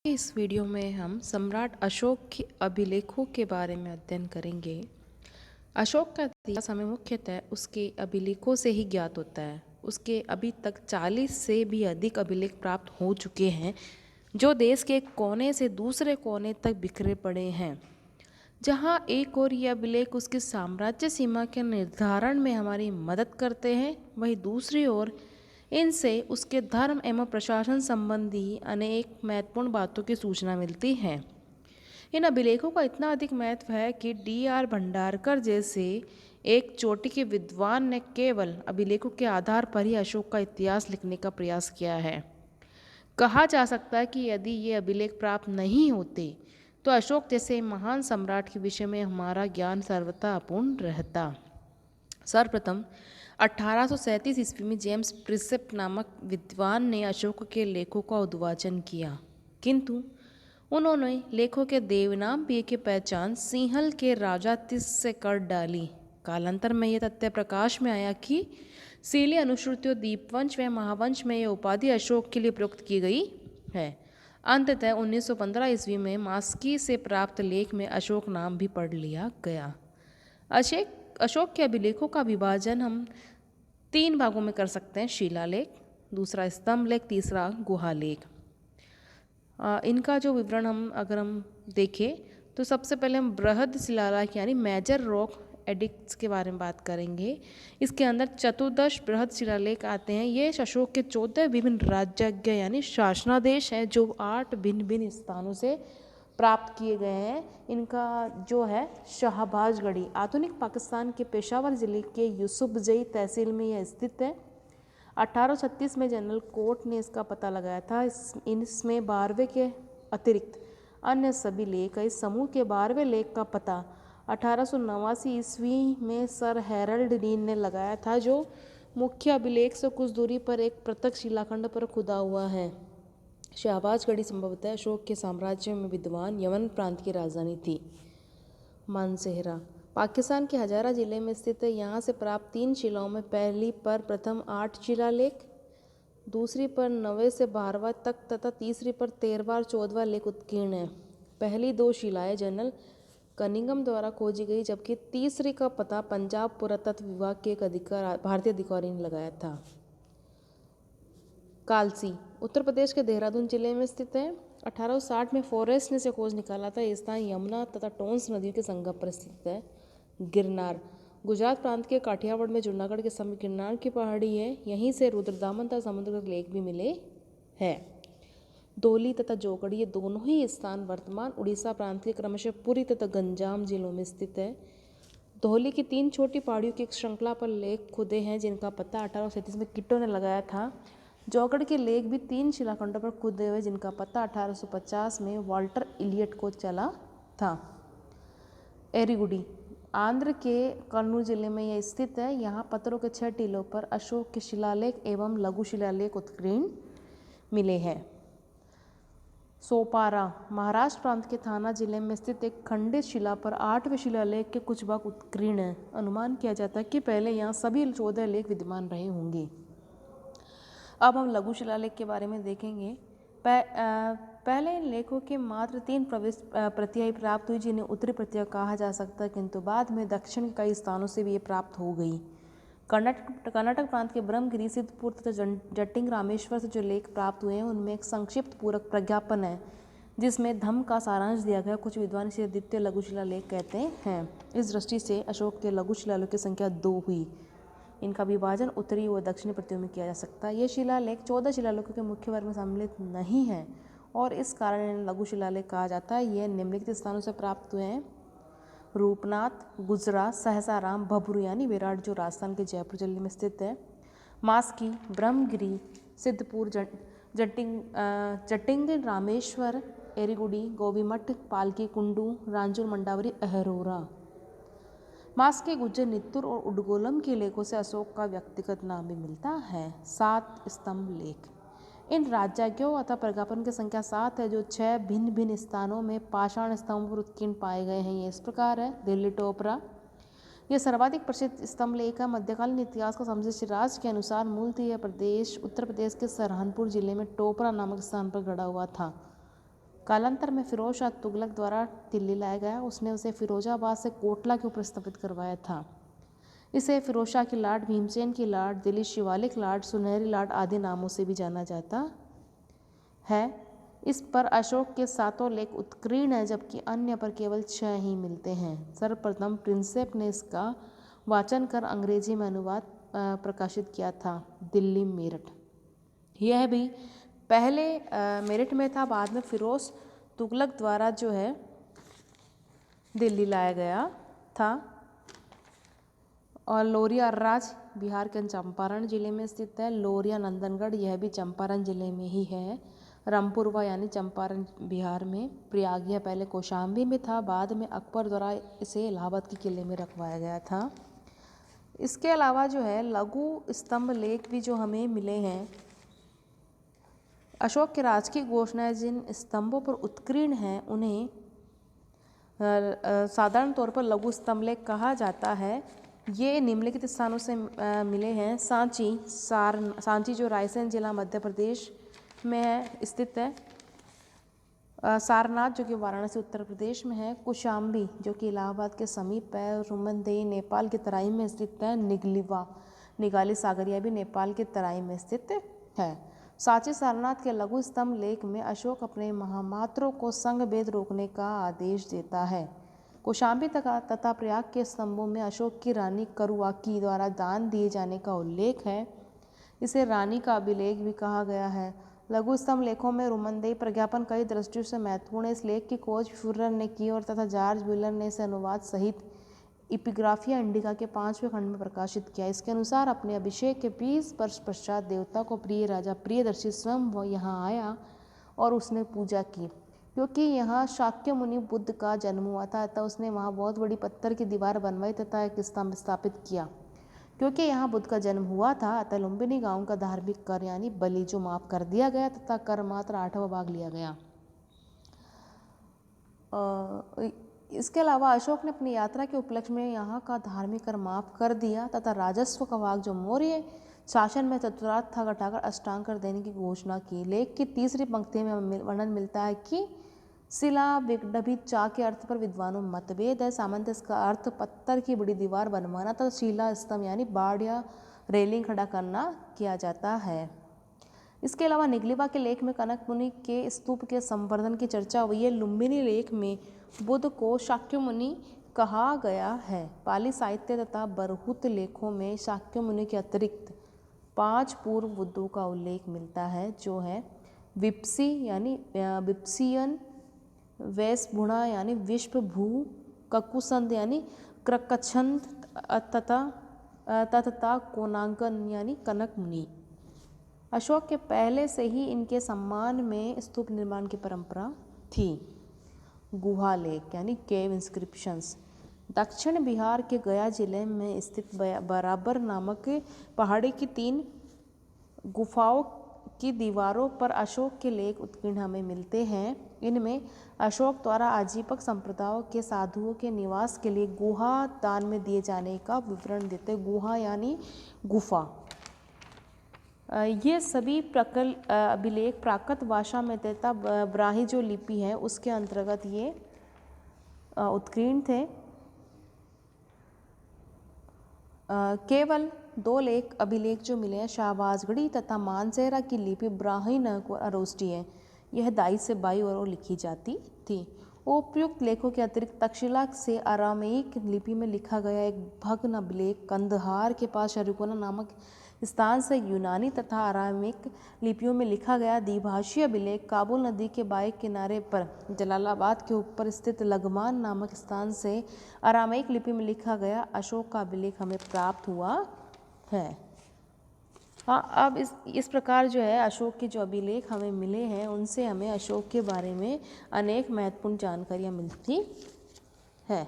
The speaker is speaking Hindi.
इस वीडियो में हम सम्राट अशोक के अभिलेखों के बारे में अध्ययन करेंगे। अशोक का इतिहास हमें मुख्यतः उसके अभिलेखों से ही ज्ञात होता है। उसके अभी तक 40 से भी अधिक अभिलेख प्राप्त हो चुके हैं, जो देश के एक कोने से दूसरे कोने तक बिखरे पड़े हैं। जहाँ एक और ये अभिलेख उसके साम्राज्य सीमा के निर्धारण में हमारी मदद करते हैं, वहीं दूसरी ओर इनसे उसके धर्म एवं प्रशासन संबंधी अनेक महत्वपूर्ण बातों की सूचना मिलती है। इन अभिलेखों का इतना अधिक महत्व है कि D.R. भंडारकर जैसे एक चोटी के विद्वान ने केवल अभिलेखों के आधार पर ही अशोक का इतिहास लिखने का प्रयास किया है। कहा जा सकता है कि यदि ये अभिलेख प्राप्त नहीं होते तो अशोक जैसे महान सम्राट के विषय में हमारा ज्ञान सर्वथा अपूर्ण रहता। सर्वप्रथम 1837 ईस्वी में जेम्स प्रिसेप्ट नामक विद्वान ने अशोक के लेखों का उद्वाचन किया, किंतु उन्होंने लेखों के देवनागरी की पहचान सिंहल के राजातिश से कर डाली। कालांतर में यह तथ्य प्रकाश में आया कि सीली अनुश्रुतियों, दीपवंश व महावंश में यह उपाधि अशोक के लिए प्रयुक्त की गई है। अंततः 1915 ईस्वी में मास्की से प्राप्त लेख में अशोक नाम भी पढ़ लिया गया। अशोक के अभिलेखों का विभाजन हम 3 भागों में कर सकते हैं: शिलालेख, दूसरा स्तंभ लेख, तीसरा गुहालेख। इनका जो विवरण हम देखें तो सबसे पहले हम बृहद शिलालेख यानी मेजर रॉक एडिक्ट्स के बारे में बात करेंगे। इसके अंदर 14 बृहद शिलालेख आते हैं। ये अशोक के 14 विभिन्न राज्याज्ञा यानी शासनादेश हैं, जो 8 भिन्न भिन्न स्थानों से प्राप्त किए गए हैं। इनका जो है शहबाजगढ़ी आधुनिक पाकिस्तान के पेशावर जिले के यूसुफजई तहसील में यह स्थित है। 1836 में जनरल कोर्ट ने इसका पता लगाया था। इसमें 12वें के अतिरिक्त अन्य सभी लेख, इस समूह के 12वें लेख का पता 1889 ईस्वी में सर हैरल्ड रीन ने लगाया था, जो मुख्य अभिलेख से कुछ दूरी पर एक पृथक शिलाखंड पर खुदा हुआ है। शहबाजगढ़ी संभवतः अशोक के साम्राज्य में विद्यमान यमन प्रांत की राजधानी थी। मानसेहरा पाकिस्तान के हजारा जिले में स्थित है। यहाँ से प्राप्त 3 शिलाओं में पहली पर प्रथम 8 शिलालेख, दूसरी पर 9वें से 12वां तक तथा तीसरी पर 13वां और 14वां लेख उत्कीर्ण है। पहली 2 शिलाएं जनरल कनिंगम द्वारा खोजी गई, जबकि तीसरी का पता पंजाब पुरातत्व विभाग के एक भारतीय अधिकारी ने लगाया था। कालसी उत्तर प्रदेश के देहरादून जिले में स्थित है। 1860 में फॉरेस्ट ने से खोज निकाला था। ये स्थान यमुना तथा टोंस नदियों के संगम पर स्थित है। गिरनार गुजरात प्रांत के काठियावाड़ में जूनागढ़ के समीप गिरनार की पहाड़ी है। यहीं से रुद्रदामन तथा समुद्र के लेख भी मिले हैं। धौली तथा जोगढ़ ये दोनों ही स्थान वर्तमान उड़ीसा प्रांत के क्रमशः पुरी तथा गंजाम जिलों में स्थित है। धौली की 3 छोटी पहाड़ियों की एक श्रृंखला पर लेख खुदे हैं, जिनका पता 1837 में किट्टो ने लगाया था। जोगढ़ के लेख भी 3 शिलाखंडों पर खुदे हुए, जिनका पता 1850 में वाल्टर इलियट को चला था। एरीगुडी आंध्र के कर्नूल जिले में यह स्थित है। यहाँ पत्थरों के 6 टीलों पर अशोक के शिलालेख एवं लघु शिलालेख उत्कीर्ण मिले हैं। सोपारा महाराष्ट्र प्रांत के थाना जिले में स्थित एक खंडित शिला पर 8वें शिलालेख के कुछ भाग उत्कीर्ण हैं। अनुमान किया जाता है कि पहले यहाँ सभी 14 लेख विद्यमान रहे होंगे। अब हम लघु शिलालेख के बारे में देखेंगे। पहले इन लेखों के मात्र 3 प्रतियां प्राप्त हुई, जिन्हें उत्तरी प्रतियां कहा जा सकता है, किंतु बाद में दक्षिण के कई स्थानों से भी ये प्राप्त हो गई। कर्नाटक प्रांत के ब्रह्मगिरी, सिद्धपुर तथा जटिंग रामेश्वर से जो लेख प्राप्त हुए हैं, उनमें एक संक्षिप्त पूरक प्रज्ञापन है, जिसमें धम्म का सारांश दिया गया। कुछ विद्वान इसे द्वितीय लघु शिलालेख कहते हैं। इस दृष्टि से अशोक के लघु शिलालेख की संख्या 2 हुई। इनका विभाजन उत्तरी व दक्षिणी प्रतियों में किया जा सकता है। ये शिलालेख 14 शिलालेखों के मुख्य वर्ग में सम्मिलित नहीं है और इस कारण इन्हें लघु शिलालेख कहा जाता है। ये निम्नलिखित स्थानों से प्राप्त हुए हैं: रूपनाथ, गुजरा, सहसाराम, भभरू यानी विराट जो राजस्थान के जयपुर जिले में स्थित है, मास्की, ब्रह्मगिरी, सिद्धपुर, जटिंग रामेश्वर, एरीगुडी, गोबीमठ, पालकी, कुंडू, रांजुर, मंडावरी, अहरोरा। मास के गुज्जर, नित्तुर और उडगोलम के लेखों से अशोक का व्यक्तिगत नाम भी मिलता है। 7 स्तंभ लेख इन राज्याज्ञों अथवा प्रज्ञापन की संख्या 7 है, जो 6 भिन्न भिन्न स्थानों में पाषाण स्तंभ पर उत्कीर्ण पाए गए हैं। ये इस प्रकार है: दिल्ली टोपरा यह सर्वाधिक प्रसिद्ध स्तंभ लेख है। मध्यकालीन इतिहास का समझे सिराज के अनुसार मूलतः यह प्रदेश उत्तर प्रदेश के सरहनपुर जिले में टोपरा नामक स्थान पर गड़ा हुआ था। कालांतर में फिरोज शाह तुगलक द्वारा दिल्ली लाया गया। उसने उसे फिरोजाबाद से कोटला के ऊपर स्थापित करवाया था। इसे फिरोज शाह की लाट, भीमसेन की लाट, दिल्ली शिवालिक लाट, सुनहरी लाट आदि नामों से भी जाना जाता है। इस पर अशोक के 7 लेख उत्कीर्ण हैं, जबकि अन्य पर केवल 6 ही मिलते हैं। सर्वप्रथम प्रिंसेप ने इसका वाचन कर अंग्रेजी में अनुवाद प्रकाशित किया था, दिल्ली मेरठ। यह भी पहले मेरठ में था, बाद में फिरोज तुगलक द्वारा जो है दिल्ली लाया गया था। और लोरिया अर्राज बिहार के चंपारण जिले में स्थित है। लोरिया नंदनगढ़ यह भी चंपारण जिले में ही है। रामपुरवा यानी चंपारण बिहार में। प्रयागया पहले कौशाम्बी में था, बाद में अकबर द्वारा इसे इलाहाबाद के किले में रखवाया गया था। इसके अलावा जो है लघु स्तंभ लेख भी जो हमें मिले हैं। अशोक के राज की घोषणाएं जिन स्तंभों पर उत्कीर्ण हैं उन्हें साधारण तौर पर लघु स्तंभ लेख कहा जाता है। ये निम्नलिखित स्थानों से मिले हैं। सांची जो रायसेन जिला मध्य प्रदेश में है स्थित है। सारनाथ जो कि वाराणसी उत्तर प्रदेश में है। कौशाम्बी जो कि इलाहाबाद के समीप है। रुमनदेई नेपाल की तराई में स्थित है। निगाली सागरिया भी नेपाल की तराई में स्थित है। सांची सारनाथ के लघु स्तंभ लेख में अशोक अपने महामात्रों को संघ भेद रोकने का आदेश देता है। कौशाम्बी तथा प्रयाग के स्तंभों में अशोक की रानी करुआकी द्वारा दान दिए जाने का उल्लेख है। इसे रानी का अभिलेख भी कहा गया है। लघु स्तंभ लेखों में रुमनदेई प्रज्ञापन कई दृष्टियों से महत्वपूर्ण है। इस लेख की खोज फुर्रर ने की और तथा जॉर्ज व्हीलर ने इसे अनुवाद सहित इपिग्राफिया इंडिका के 5वें खंड में प्रकाशित किया। इसके अनुसार अपने अभिषेक के 20 वर्ष पश्चात देवता को प्रिय राजा प्रियदर्शी स्वयं वो यहाँ आया और उसने पूजा की। क्योंकि यहाँ शाक्य मुनि बुद्ध का जन्म हुआ था, अतः उसने वहाँ बहुत बड़ी पत्थर की दीवार बनवाई तथा एक स्तंभ स्थापित किया। क्योंकि यहाँ बुद्ध का जन्म हुआ था, अतः लुम्बिनी गांव का धार्मिक कर यानी बलि जो माफ कर दिया गया तथा कर मात्र 8वां भाग लिया गया। इसके अलावा अशोक ने अपनी यात्रा के उपलक्ष्य में यहाँ का धार्मिक कर माफ कर दिया तथा राजस्व का भाग जो मौर्य शासन में चतुर्थांश था घटाकर अष्टांग कर देने की घोषणा की। लेख की 3री पंक्ति में वर्णन मिलता है कि शिला विगडभी चा के अर्थ पर विद्वानों में मतभेद है। सामान्यतः इसका अर्थ पत्थर की बड़ी दीवार बनवाना तथा शिला स्तंभ यानी बाढ़ या रेलिंग खड़ा करना किया जाता है। इसके अलावा निगलिवा के लेख में कनक मुनि के स्तूप के संवर्धन की चर्चा हुई है। लुम्बिनी लेख में बुद्ध को शाक्य मुनि कहा गया है। पाली साहित्य तथा बरहुत लेखों में शाक्य मुनि के अतिरिक्त 5 पूर्व बुद्धों का उल्लेख मिलता है, जो है विप्सी यानी विप्सियन, वैसभुणा यानी विश्वभू, ककुसंद यानी क्रकछंद तथा कोनांकन यानी कनक मुनि। अशोक के पहले से ही इनके सम्मान में स्तूप निर्माण की परंपरा थी। गुहा लेख यानी केव इंस्क्रिप्शंस। दक्षिण बिहार के गया जिले में स्थित बराबर नामक पहाड़ी की 3 गुफाओं की दीवारों पर अशोक के लेख उत्कीर्ण हमें मिलते हैं। इनमें अशोक द्वारा आजीवक संप्रदायों के साधुओं के निवास के लिए गुहा दान में दिए जाने का विवरण देते। गुहा यानी गुफा। ये सभी अभिलेख प्राकृत भाषा में तथा ब्राह्मी जो लिपि है उसके अंतर्गत ये उत्कीर्ण थे। केवल 2 अभिलेख जो मिले हैं शाहबाजगढ़ी तथा मानसेरा की लिपि ब्राह्मी और अरोस्टी है। यह दाई से बाई ओर लिखी जाती थी। उपयुक्त लेखों के अतिरिक्त तक्षशिला से अरामेइक लिपि में लिखा गया एक भग्न अभिलेख कंदहार के पास शरीकोना नामक स्थान से यूनानी तथा अरामिक लिपियों में लिखा गया द्विभाषीय अभिलेख काबुल नदी के बाएं किनारे पर जलालाबाद के ऊपर स्थित लगमान नामक स्थान से अरामिक लिपि में लिखा गया अशोक का अभिलेख हमें प्राप्त हुआ है। हाँ, अब इस प्रकार जो है अशोक के जो अभिलेख हमें मिले हैं उनसे हमें अशोक के बारे में अनेक महत्वपूर्ण जानकारियाँ मिलती है।